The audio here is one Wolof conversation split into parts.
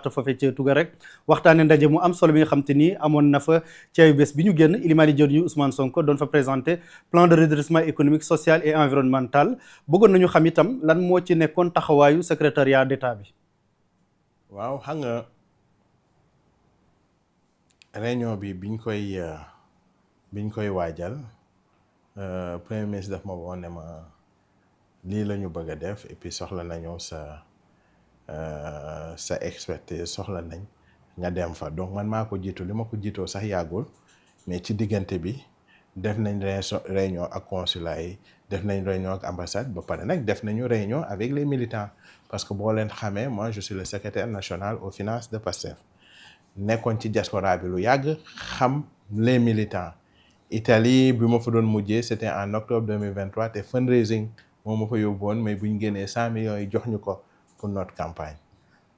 foofee ca Touga rek waxtaane ndaje mu am solo bi nga xam te ni amoon na fa ci ay bés bi ñu génn Ilimani Diori Ousmane Sonko doon fa présenté plan de redressement économique social et environnemental bëggoon nañu xam itam lan moo ci nekkoon taxawaayu secrétariat d'État bi. waaw xam nga réunion bi biñ koy waajal premier ministre daf ma woon ne ma lii la ñu bëgg a def et puis soxla nañu sa expertise soxla nañ nga dem fa donc man maa ko jiitu li ma ko jiitoo sax yàggul mais ci diggante bi def nañ réunion ak consulat yi def nañ réunion ak ambassade ba pare nag def nañu réunion avec les militants parce que boo leen xamee moi je suis le secrétaire national aux finances de PASTEF nekkoon ci diaspora bi lu yàgg xam les militants Italie bi ma fa doon mujjee c'était en octobre 2023 te fundraising moo ma fa yóbbuwoon mais bu ñu génnee 100 millions yi jox ñu ko pour notre campagne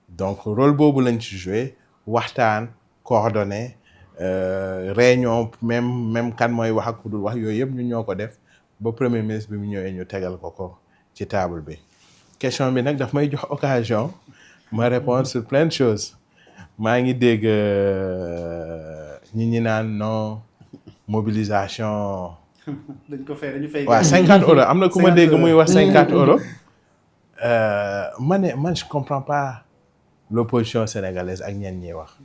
donc rôle boobu lañ ci joué waxtaan coordonné réunion même kan mooy wax ak ku dul wax yooyu yëpp ñu ñoo ko def ba premier ministre bi mu ñëwee ñu tegal ko ci table bi question bi nag daf may jox occasion ma répondre sur plein de choses maa ngi dégg ñi naan non mobilisation. dañ ko fay dañu fay. waaw 50 euros am na ku ma dégg muy wax 50 euros. man je comprends pas l'opposition sénégalaise ak ñenn ñiy wax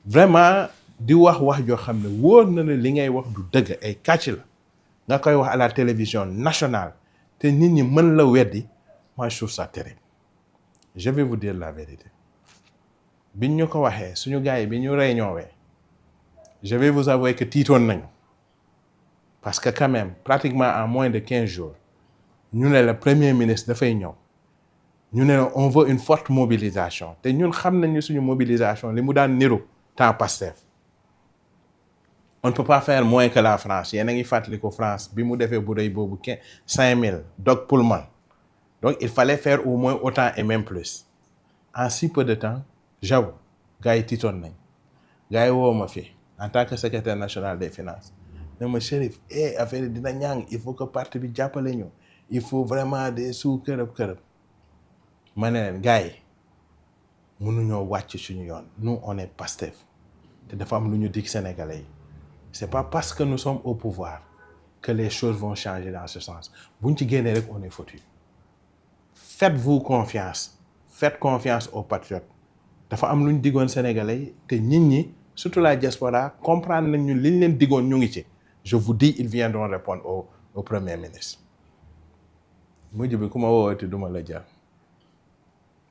vraiment di wax joo xam ne wóor na ne li ngay wax du dëgg ay kàcc la nga koy wax à la télévision nationale te nit ñi mën la weddi moi je trouve ça terrible je vais vous dire la vérité biñ ñu ko waxee suñu gars yi bi ñu réunion wee je vais vous avouer que tiitoon nañu parce que quand même pratiquement en moins de 15 jours ñu ne la premier ministre dafay ñëw ñu ne la on veut une forte mobilisation te ñun xam nañu suñu mobilisation li mu daan niru temps Pastef on ne peut pas faire moins que la France yéen a ngi fàttali ko France bi mu defee bu rëy boobu 5000 Doug Pullman donc il fallait faire au moins autant et même plus en si peu de temps j'avoue gars yi tiitoon nañ gars yi woo ma fi en tant que secrétaire national des finances ne ma Chérif affaire yi dina ñàng il faut que parti bi jàppale ñu il faut vraiment des sous kërëb ma ne leen gars yi mënuñoo wàcc suñu yoon nous on est Pastef te dafa am lu ñu dig Sénégalais yi c'est pas parce que nous sommes au pouvoir que les choses vont changer dans ce sens buñ ci génnee rek on est foutu faites-vous confiance faites confiance aux patriotes dafa am lu ñu digoon Sénégalais yi te nit ñi surtout la diaspora comprendre nañ ñu liñ leen digoon ñu ngi ci je vous dis ils viendront répondre au premier ministre mujj bi ku ma woowati du ma la jël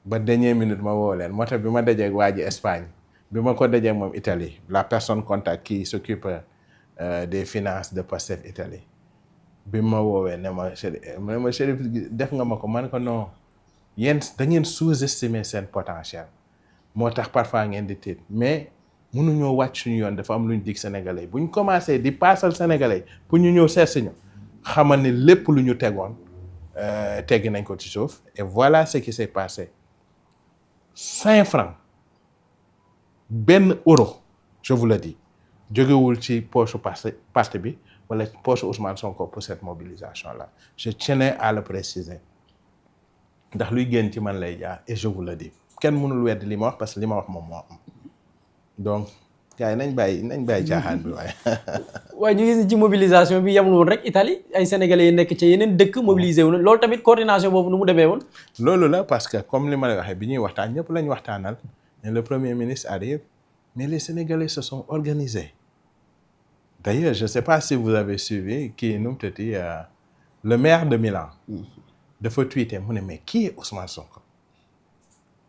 ba dernière minute ma woo leen moo tax bi ma dajeeg waa ji Espagne bi ma ko dajeeg moom Italie la personne contact qui s'occupe des finances de Pastef Italie bi ma woowee ne ma Chérif def nga ma ko man ko non yéen da ngeen sous-estimer seen potentiel moo tax parfois ngeen di tiit mais mënuñoo wàcc suñu yoon dafa am lu ñu dig Sénégalais yi bu ñu commencé di paasal Sénégalais pour ñu ñëw seet si ñu xamal ni lépp lu ñu tegoon teggi nañ ko ci suuf et voilà ce qui s'est passé 5 francs benn euro je vous le dis jógewul ci poche parti bi wala poche Ousmane Sonko pour cette mobilisation là je tenais à le préciser ndax luy génn ci man lay jaar et je vous le dis kenn mënul weddi li ma wax parce que li ma wax moom moo am donc gars yi nañ bàyyi caaxaan bi waaye. waaye ñu gis ci mobilisation bi yamul woon rek Italie ay sénégalais yi nekk ci yeneen dëkk mobilisé wu na loolu tamit coordination boobu nu mu demee woon. loolu la parce que comme li ma la waxee bi ñuy waxtaan ñëpp lañ waxtaanal ne le premier ministre arrive mais les sénégalais se sont organisés d'ailleurs je sais pas si vous avez suivi kii nu mu tëddi le maire de Milan. dafa tweeter mu ne mais qui est Ousmane Sonko?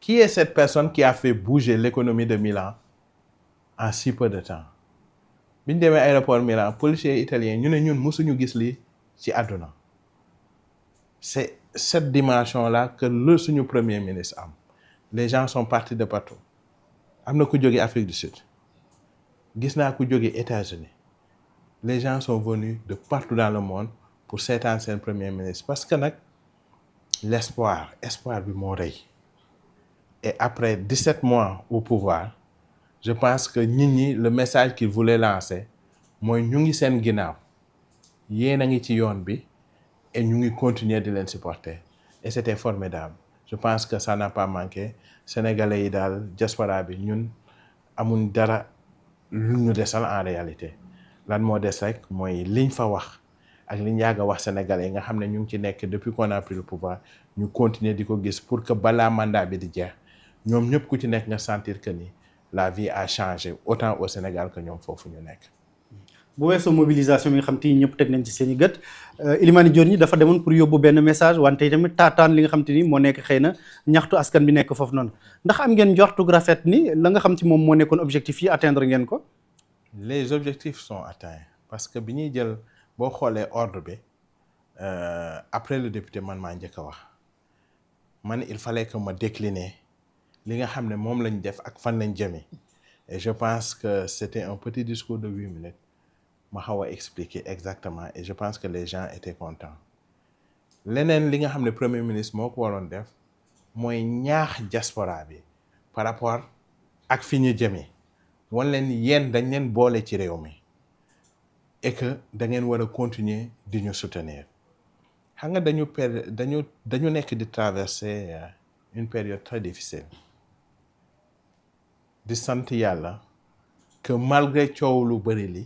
Qui est cette personne qui a fait bouger l'économie de Milan en si peu de temps bi ñu demee aéroport Milan policiers italiens ñu ne ñun mësuñu gis lii ci àdduna c'est cette dimension là que le suñu premier ministre am les gens sont partis de partout am na ku jóge Afrique du Sud gis naa ku jóge États-Unis les gens sont venus de partout dans le monde pour seetaan seen premier ministre parce que nag l'espoir bi moo rëy et après 17 mois au pouvoir je pense que nit ñi le message qu'il voulait lancer mooy ñu ngi seen ginnaaw yéen a ngi ci yoon bi et ñu ngi continuer di leen supporter et c'était formidable je pense que ça n'a pas manqué sénégalais yi daal diaspora bi ñun amuñ dara lu ñu desal en réalité lan moo des rek mooy liñ fa wax ak liñ yàgg a wax sénégalais yi nga xam ne ñu ngi ci nekk depuis qu'on a pris le pouvoir ñu continuer di ko gis pour que balaa mandat bi di jeex ñoom ñëpp ku ci nekk nga sentir que ni la vie a changé autant au Sénégal que ñoom foofu ñu nekk. bu weesoo mobilisation bi nga xam te ni ñëpp teg nañ ci seen i gët Elimane Dior ñi dafa demoon pour yóbbu benn message wante tamit taataan li nga xam te ni moo nekk xëy na ñaxtu askan bi nekk foofu noonu ndax am ngeen njortu gu rafet ni la nga xam ci moom moo nekkoon objectif yi atteindre ngeen ko. Les objectifs sont atteints parce que bi ñuy jël boo xoolee ordre bi après le député man maa njëkk a wax man il fallait que ma décliner li nga xam ne moom lañ def ak fan lañ jëmee et je pense que c'était un petit discours de 8 minutes ma xaw a expliquer exactement et je pense que les gens étaient contents leneen li nga xam ne premier ministre moo ko waroon def mooy ñaax diaspora bi par rapport ak fi ñu jëmee wan leen yéen dañ leen boole ci réew mi et que da ngeen war a continuer di ñu soutenir xam nga dañu nekk di traverser une période très difficile di sant yàlla que malgré coow lu bëri li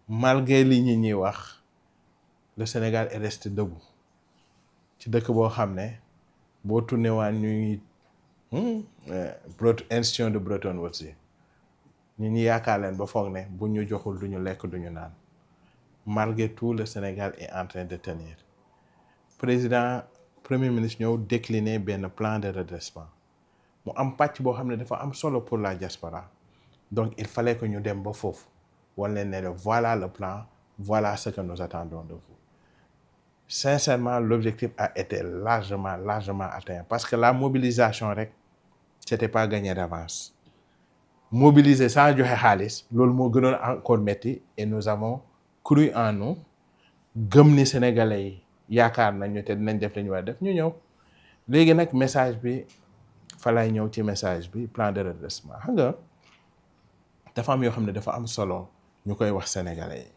malgré li ñuy wax le Sénégal est resté debout ci dëkk boo xam ne boo tourné waan ñuy institution de Bretton Woods yi ñu yaakaar leen ba foog ne bu ñu joxul duñu lekk duñu naan malgré tout le Sénégal est en train de tenir premier ministre ñëw décliner benn plan de redressement mu am pàcc boo xam ne dafa am solo pour la diaspora donc il fallait que ñu dem ba foofu wan leen ne voilà le plan voilà ce que nous attendons de vous sincèrement l'objectif a été largement atteint parce que la mobilisation rek c'était pas gagné d'avance mobiliser sans joxe xaalis loolu moo gënoon encore métti et nous avons cru en nous gëm ni sénégalais yi yaakaar nañu te dinañ def li ñu war a def ñu ñëw léegi nag message bi fa lay ñëw ci message bi plan de redressement xam nga dafa am yoo xam ne dafa am solo ñu koy wax sénégalais yi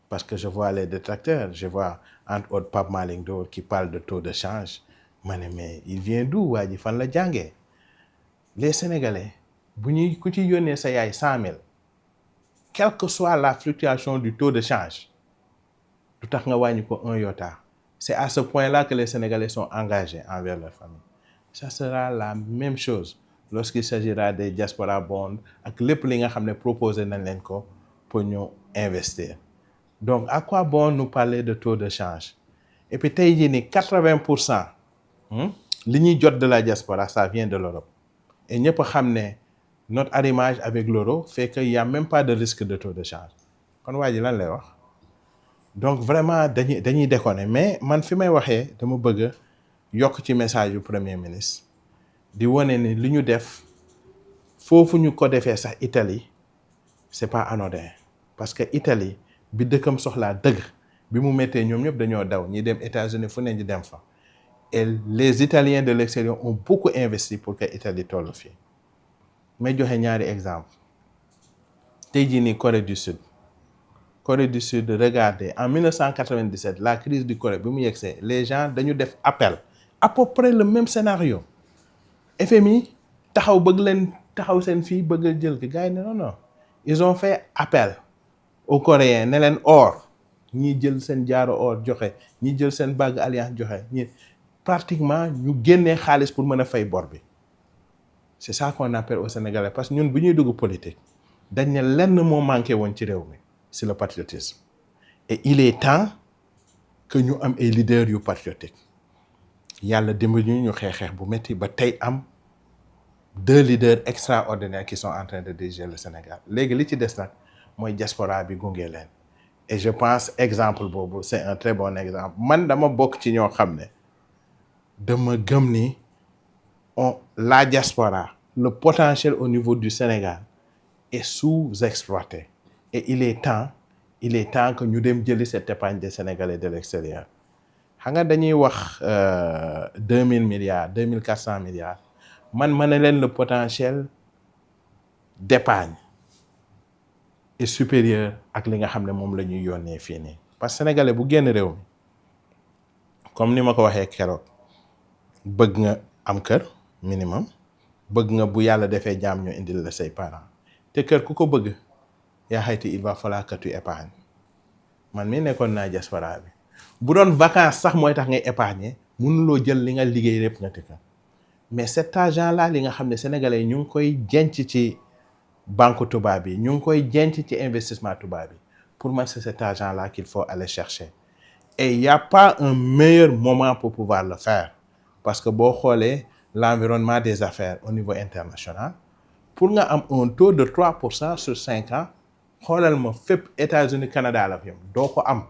parce que je vois les détracteurs je vois entre autres Pape Malick Ndour qui parle de taux de change ma ne mais il vient d'où waa ji fan la jàngee les sénégalais bu ñuy ku ci yónnee sa yaay 100 000 quelle que soit la fluctuation du taux de change du tax nga wàññi ko 1 iota c'est à ce point-là que les Sénégalais sont engagés envers leur famille ça sera la même chose lorsqu'il s'agira des diaspora bonds ak lépp li nga xam ne proposé nañ leen ko pour ñu investir donc à quoi bon nous parler de taux de change et puis tey jii ni 80% li ñuy jot de la diaspora ça vient de l'Europe et ñëpp xam ne notre arrimage avec l'euro fait qu'il y a même pas de risque de taux de change kon waa ji lan lay wax donc vraiment dañuy déconner mais man fi may waxee dama bëgg yokk ci message yu premier ministre di wane ni li ñu def foofu ñu ko defee sax Italie c'est pas anodin parce que Italie bi dëkkam soxlaa dëgg bi mu méttee ñoom ñëpp dañoo daw ñi dem États-Unis fu ne ñu dem fa et les Italiens de l'extérieur ont beaucoup investi pour que Italie toll fii may joxe ñaari exemple tey jii nii Corée du Sud regardez en 1997 la crise du Corée bi mu yegsee les gens dañu def appel à peu près le même scénario FMI taxaw bëgg leen taxaw seen fii bëgg a jël ki gars yi ne non ils ont fait appel aux Coréens ne leen or ñii jël seen jaaro or joxe ñii jël seen bague alliance joxe ñi pratiquement ñu génnee xaalis pour mën a fay bor bi c'est ça qu'on appelle au Sénégalais parce que ñun bu ñuy dugg politique dañ ne lenn moo manqué woon ci réew mi c'est le patriotisme et il est temps que ñu am ay leaders yu patriotique yàlla dimbali ñu xeex bu métti ba tey am 2 leaders extraordinaires qui sont en train de diriger le Sénégal léegi li ci des nag mooy diaspora bi gunge leen et je pense exemple boobu c'est un très bon exemple man dama bokk ci ñoo xam ne dama gëm ni la diaspora le potentiel au niveau du Sénégal est sous-exploité et il est temps que ñu dem jëli cette épargne des Sénégalais de l'extérieur xam nga dañuy wax 2000 milliards 2400 milliards man ma ne leen le potentiel d'épargne est supérieur ak li nga xam ne moom la ñuy yónnee fii nii parce que sénégalais bu génn réew mi comme ni ma ko waxee keroog bëgg nga am kër minimum bëgg nga bu yàlla defee jaam ñu indil la say parents te kër ku ko bëgg yaa xayti il va falloir que tu épargnes man mii nekkoon naa diaspora bi bu doon vacances sax mooy tax ngay épargner mënuloo jël li nga liggéey lépp nga tëkka mais cet argent là li nga xam ne sénégalais ñu ngi koy jenc ci banque tubaab yi ñu ngi koy jenc ci investissement tubaab yi pour moi c'est cet argent là qu'il faut aller chercher et il y a pas un meilleur moment pour pouvoir le faire parce que boo xoolee l'environnement des affaires au niveau international pour nga am un taux de 3% sur 5 ans xoolal ma fépp États-Unis Canada la fi am doo ko am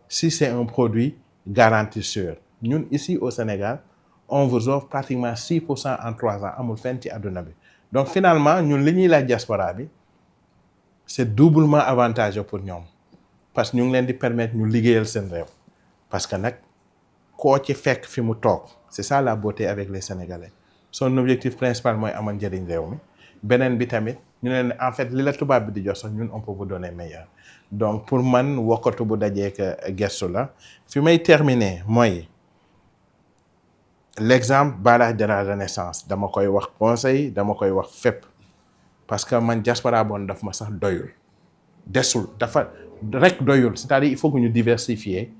si c'est un produit garanti sûr ñun ici au Sénégal on vous offre pratiquement 6% en 3 ans amul fenn ci àdduna bi donc finalement ñun li ñuy laaj diaspora bi c'est doublement avantageux pour ñoom parce que ñu ngi leen di permettre ñu liggéeyal seen réew parce que nag koo ci fekk fi mu toog c'est ça la beauté avec les Sénégalais son objectif principal mooy amal njëriñ réew mi beneen bi tamit ñu leen en fait li la tubaab bi di jox sax ñun on peut vous donner meilleur donc pour man wokkatu bu dajeek gestu la fi may terminer mooy l'exemple barrage de la Renaissance dama koy wax conseil dama koy wax fépp parce que man diaspora bon daf ma sax doyul desul dafa rek doyul c'est-à-dire il faut que ñu diversifier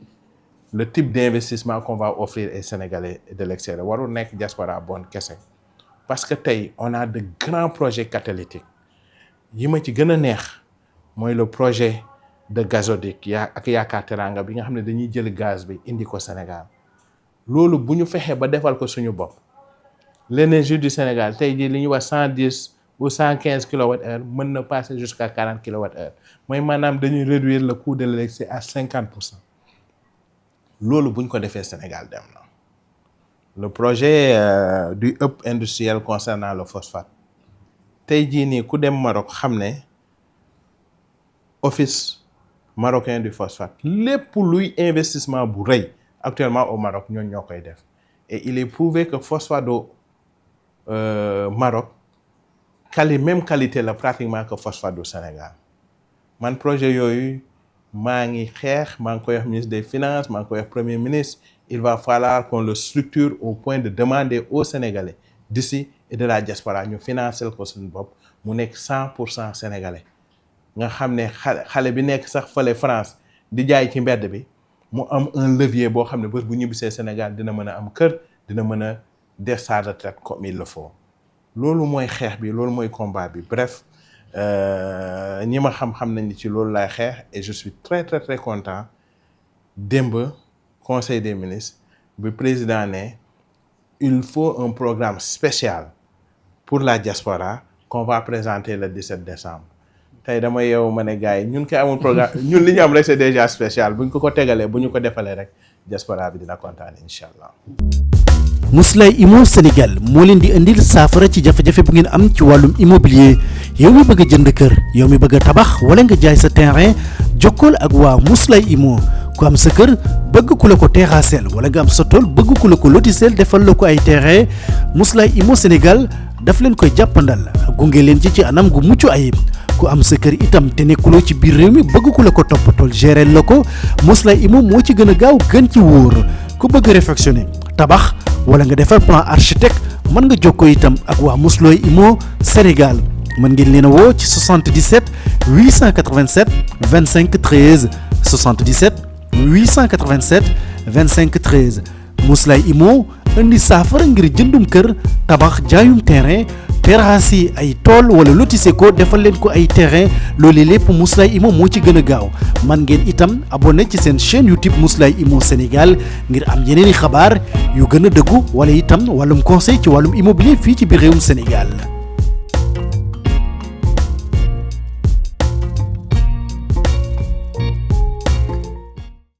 le type d'investissement qu'on va offrir aux Sénégalais de l'extérieur warul nekk diaspora bon kese parce que tey on a de grands projets catalytiques yi ma ci gën a neex mooy le projet de gazoduc ak Yaakaar Teranga bi nga xam ne dañuy jël gaz bi indi ko Sénégal loolu bu ñu fexee ba defal ko suñu bopp l'énergie du Sénégal tey jii li ñuy wax 110 ou 115 kWh mën na passer jusqu'à 40 kWh mooy maanaam dañuy réduire le coût de l'électricité à 50%. loolu bu ñu ko defee Sénégal dem na le projet du hub industriel concernant le phosphate tey jii nii ku dem Maroc xam ne office marocain du phosphate lépp luy investissement bu rëy actuellement au Maroc ñooñu ñoo koy def et il est prouvé que phosphate au Maroc même qualité la pratiquement que phosphate du Sénégal man projet yooyu maa ngi xeex maa ngi koy wax ministre des finances maa ngi koy wax premier ministre il va falloir qu'on le structure au point de demander aux Sénégalais d'ici et de la diaspora ñu financer ko suñu bopp mu nekk 100% sénégalais nga xam ne xale bi nekk sax fële France di jaay ci mbedd bi mu am un levier boo xam ne bés bu ñibbisee Sénégal dina mën a am kër dina mën a def sa retraite comme il le faut loolu mooy xeex bi loolu mooy combat bi bref ñi ma xam nañ ni ci loolu laay xeex et je suis très très très content démb conseil des ministres bi président ne il faut un programme spécial pour la diaspora qu'on va présenter le 17 décembre tey dama yeewu ma ne gars yi ñun koy amul programme ñun li ñu am rek c'est déjà spécial buñ ko tegalee bu ñu ko defalee rek diaspora bi dina kontaan incha allah. Mously Immo Sénégal moo leen di indil saafara ci jafe-jafe bu ngeen am ci wàllum immobilier yow mi bëgg a jënd kër yow mi bëgg a tabax wala nga jaay sa terrain jokkool ak waa Mously Immo ku am sa kër bëgg ku la ko terrassel wala nga am sa tool bëgg ku la ko lotisel defal la ko ay terrain Mously Immo Sénégal daf leen koy jàppandal gunge leen ci anam gu mucc ayib ku am sa kër itam te nekkuloo ci biir réew mi bëgg ku la ko toppatool gérer la ko Mously Immo moo ci gën a gaaw gën ci wóor ku bëgg réfectionner tabax wala nga defar plan architecte mën nga jokkoo itam ak waa Mously Immo Sénégal mën ngeen leen a woo ci 77 887 25 13 77 887 25 13 Mously Immo indi saafara ngir jëndum kër tabax jaayum terrain terrasse ay tool wala lotissé ko defal leen ko ay terrain loolu lépp Mously Immo moo ci gën a gaaw man ngeen itam abonné ci seen chaîne YouTube Mously Immo Sénégal ngir am yeneeni xabaar yu gën a dëggu wala itam wàllum conseil ci wàllum immobilier fii ci biir réewum Sénégal